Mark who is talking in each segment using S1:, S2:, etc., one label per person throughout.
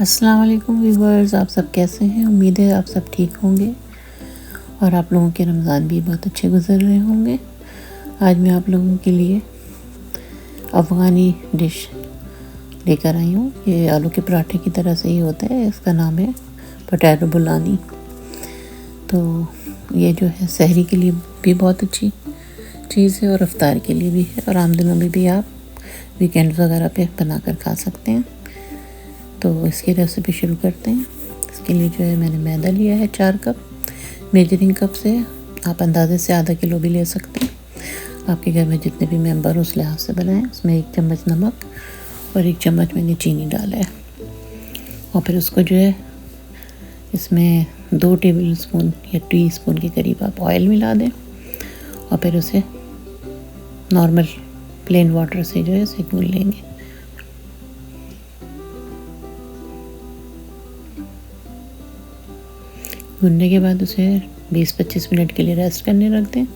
S1: अस्सलाम वालेकुम व्यूवर्स, आप सब कैसे हैं। उम्मीद है आप सब ठीक होंगे और आप लोगों के रमज़ान भी बहुत अच्छे गुजर रहे होंगे। आज मैं आप लोगों के लिए अफ़गानी डिश लेकर आई हूँ। ये आलू के पराठे की तरह से ही होता है। इसका नाम है पोटैटो बुलानी। तो ये जो है सहरी के लिए भी बहुत अच्छी चीज़ है और इफ्तार के लिए भी है, और आम दिनों में भी आप वीकेंड्स वगैरह पे बनाकर खा सकते हैं। तो इसकी रेसिपी शुरू करते हैं। इसके लिए जो है मैंने मैदा लिया है 4 कप। मेजरिंग कप से आप अंदाजे से आधा किलो भी ले सकते हैं। आपके घर में जितने भी मेंबर उस लिहाज से बनाएं। उसमें 1 चम्मच नमक और 1 चम्मच मैंने चीनी डाला है। और फिर उसको जो है इसमें 2 टेबल स्पून या टी स्पून के करीब आप ऑयल मिला दें और फिर उसे नॉर्मल प्लेन वाटर से जो है इसे गूंद लेंगे। भुनने के बाद उसे 20-25 मिनट के लिए रेस्ट करने रख दें।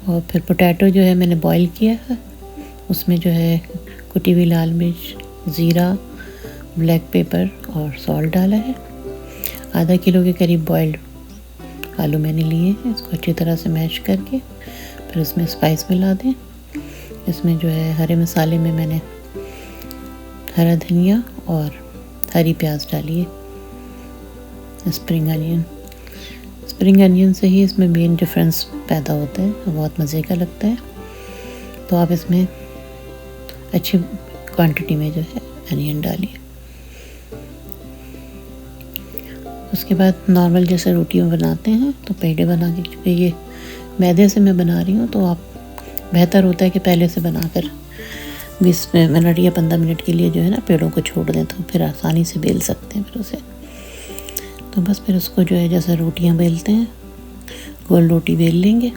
S1: और फिर पोटैटो जो है मैंने बॉईल किया है, उसमें जो है कुटी हुई लाल मिर्च, ज़ीरा, ब्लैक पेपर और सॉल्ट डाला है। आधा किलो के करीब बॉइल्ड आलू मैंने लिए हैं। इसको अच्छी तरह से मैश करके फिर उसमें स्पाइस मिला दें। इसमें जो है हरे मसाले में मैंने हरा धनिया और हरी प्याज डाली है। स्प्रिंग अनियन से ही इसमें मेन डिफरेंस पैदा होता है, बहुत मज़े का लगता है। तो आप इसमें अच्छी क्वांटिटी में जो है अनियन डालिए। उसके बाद नॉर्मल जैसे रोटियां बनाते हैं तो पेड़े बना के, क्योंकि ये मैदे से मैं बना रही हूँ तो आप बेहतर होता है कि पहले से बनाकर 20 मिनट या 15 मिनट के लिए जो है ना पेड़ों को छोड़ दें, तो फिर आसानी से बेल सकते हैं फिर उसे। तो बस फिर उसको जो है जैसे रोटियां बेलते हैं गोल रोटी बेल लेंगे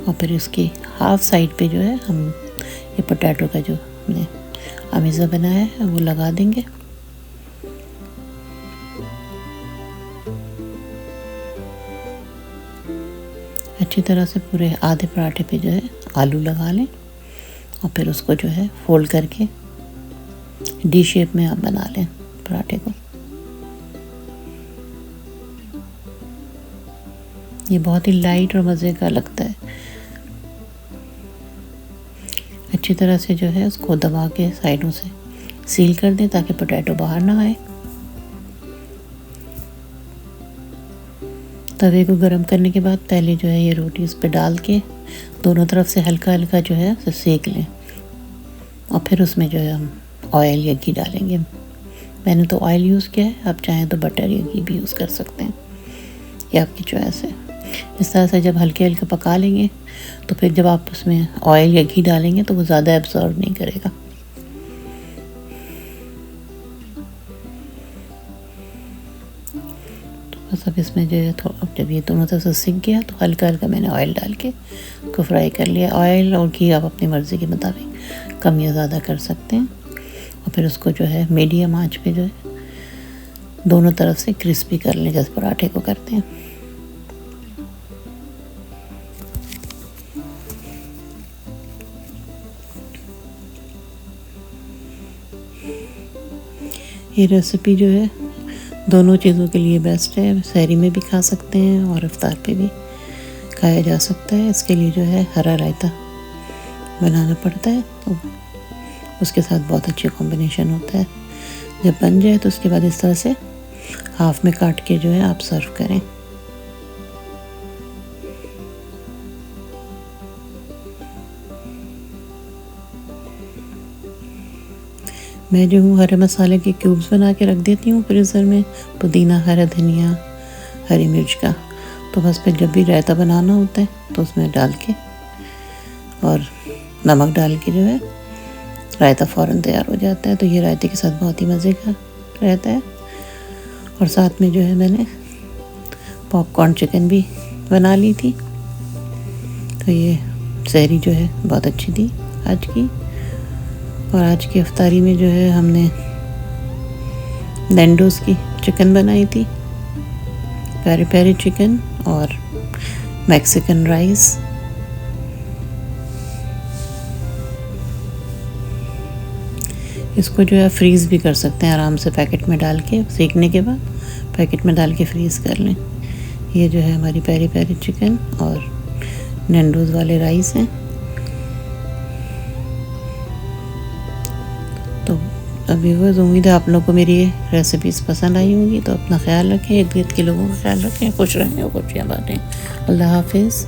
S1: और फिर उसकी हाफ साइड पे जो है हम ये पोटैटो का जो हमने अमीज़ा बनाया है वो लगा देंगे। अच्छी तरह से पूरे आधे पराठे पे जो है आलू लगा लें और फिर उसको जो है फोल्ड करके डी शेप में आप बना लें पराठे को। ये बहुत ही लाइट और मज़े का लगता है। अच्छी तरह से जो है उसको दबा के साइडों से सील कर दें ताकि पोटैटो बाहर ना आए। तवे को गर्म करने के बाद पहले जो है ये रोटी उस पर डाल के दोनों तरफ से हल्का हल्का जो है उसे सेक लें और फिर उसमें जो है हम ऑयल या घी डालेंगे। मैंने तो ऑयल यूज़ किया है, आप चाहें तो बटर या घी भी यूज़ कर सकते हैं, ये आपकी चॉइस है। इस तरह से जब हल्के हल्के पका लेंगे तो फिर जब आप उसमें ऑयल या घी डालेंगे तो वो ज़्यादा एब्जॉर्ब नहीं करेगा। तो बस अब इसमें जो है जब ये दोनों तरफ से सीख गया तो हल्का हल्का मैंने ऑयल डाल के उसको फ्राई कर लिया। ऑयल और घी आप अपनी मर्ज़ी के मुताबिक कम या ज़्यादा कर सकते हैं। और फिर उसको जो है मीडियम आंच पे जो है दोनों तरफ से क्रिस्पी कर लें जैसे पराठे को करते हैं। ये रेसिपी जो है दोनों चीज़ों के लिए बेस्ट है। सहरी में भी खा सकते हैं और इफ्तार पे भी खाया जा सकता है। इसके लिए जो है हरा रायता बनाना पड़ता है, तो उसके साथ बहुत अच्छी कॉम्बिनेशन होता है। जब बन जाए तो उसके बाद इस तरह से हाफ में काट के जो है आप सर्व करें। मैं जो हूँ हरे मसाले के क्यूब्स बना के रख देती हूँ फ्रीज़र में, पुदीना, हरा धनिया, हरी मिर्च का। तो बस फिर जब भी रायता बनाना होता है तो उसमें डाल के और नमक डाल के जो है रायता फ़ौरन तैयार हो जाता है। तो ये रायते के साथ बहुत ही मज़े का रहता है। और साथ में जो है मैंने पॉपकॉर्न चिकन भी बना ली थी। तो ये सहरी जो है बहुत अच्छी थी आज की। और आज की इफ्तारी में जो है हमने नैंडोज़ की चिकन बनाई थी, पेरी पेरी चिकन और मैक्सिकन राइस। इसको जो है फ्रीज़ भी कर सकते हैं आराम से, पैकेट में डाल के, सेकने के बाद पैकेट में डाल के फ्रीज़ कर लें। ये जो है हमारी पेरी पेरी चिकन और नैंडोज़ वाले राइस हैं। तो अभी वो उम्मीद है आप लोगों को मेरी रेसिपीज़ पसंद आई होंगी। तो अपना ख्याल रखें, इर्द गिर्द के लोगों का ख्याल रखें, खुश रहें और खुशियाँ बांटें। अल्लाह हाफिज़।